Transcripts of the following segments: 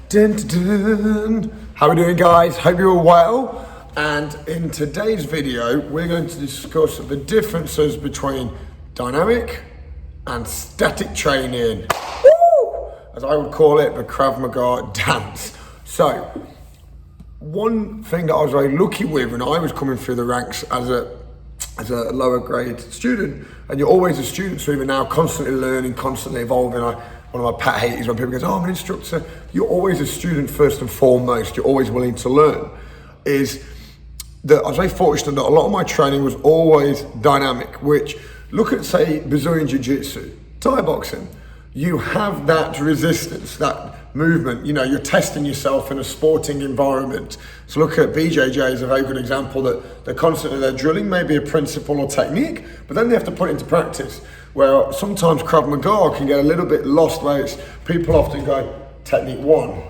Dun, dun, dun. How are we doing, guys? Hope you're well. And in today's video, we're going to discuss the differences between dynamic and static training. Woo! As I would call it, the Krav Maga dance. So, one thing that I was very lucky with when I was coming through the ranks as a lower grade student, and you're always a student, so even now constantly learning, constantly evolving. One of my pet hates when people go, oh, I'm an instructor. You're always a student first and foremost. You're always willing to learn. Is that I was very fortunate that a lot of my training was always dynamic, which look at, say, Brazilian Jiu-Jitsu, Thai boxing. You have that resistance, that movement. You know, you're testing yourself in a sporting environment. So look at BJJ is a very good example that they're drilling maybe a principle or technique, but then they have to put it into practice. Where sometimes Krav Maga can get a little bit lost, where people often go, technique one,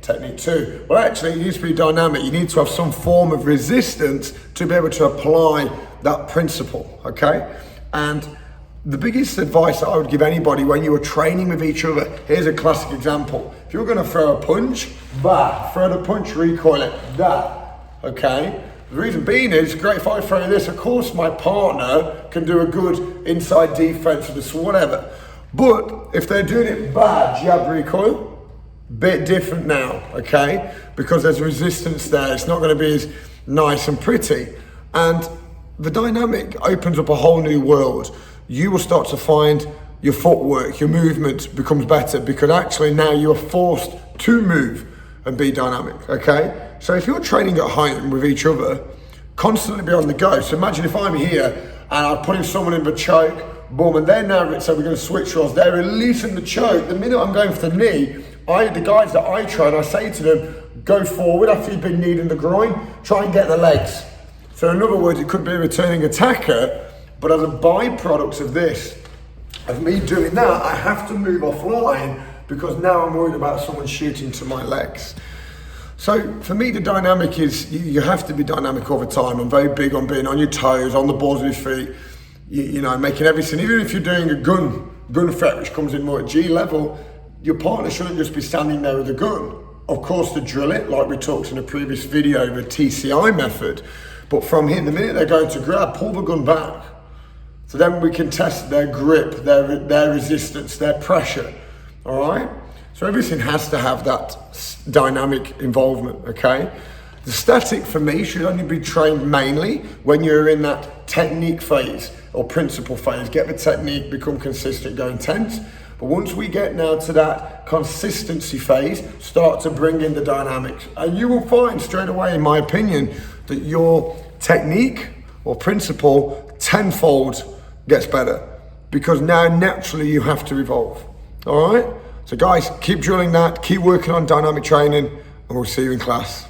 technique two. Well, actually, it needs to be dynamic. You need to have some form of resistance to be able to apply that principle, okay? And the biggest advice that I would give anybody when you are training with each other, here's a classic example. If you're gonna throw a punch, that, throw the punch, recoil it, that, okay? The reason being is, great if I throw this, of course my partner can do a good inside defense or this, whatever. But if they're doing it bad, jab, recoil, bit different now, okay? Because there's resistance there, it's not gonna be as nice and pretty. And the dynamic opens up a whole new world. You will start to find your footwork, your movement becomes better because actually now you're forced to move and be dynamic, okay? So if you're training at home with each other, constantly be on the go. So imagine if I'm here and I'm putting someone in the choke, boom, and they're now, so we're gonna switch roles, they're releasing the choke. The minute I'm going for the knee, the guys that I train, I say to them, go forward after you've been kneed in the groin, try and get the legs. So in other words, it could be a returning attacker, but as a byproduct of this, of me doing that, I have to move offline because now I'm worried about someone shooting to my legs. So for me, the dynamic is, you have to be dynamic all the time. I'm very big on being on your toes, on the balls of your feet, you know, making everything, even if you're doing a gun threat, which comes in more at G level, your partner shouldn't just be standing there with a gun. Of course, to drill it, like we talked in a previous video, the TCI method, but from here, the minute they're going to grab, pull the gun back. So then we can test their grip, their resistance, their pressure, all right? So everything has to have that dynamic involvement, okay? The static for me should only be trained mainly when you're in that technique phase or principle phase. Get the technique, become consistent, go intense. But once we get now to that consistency phase, start to bring in the dynamics. And you will find straight away, in my opinion, that your technique or principle tenfold gets better because now naturally you have to evolve, all right? So guys, keep drilling that, keep working on dynamic training, and we'll see you in class.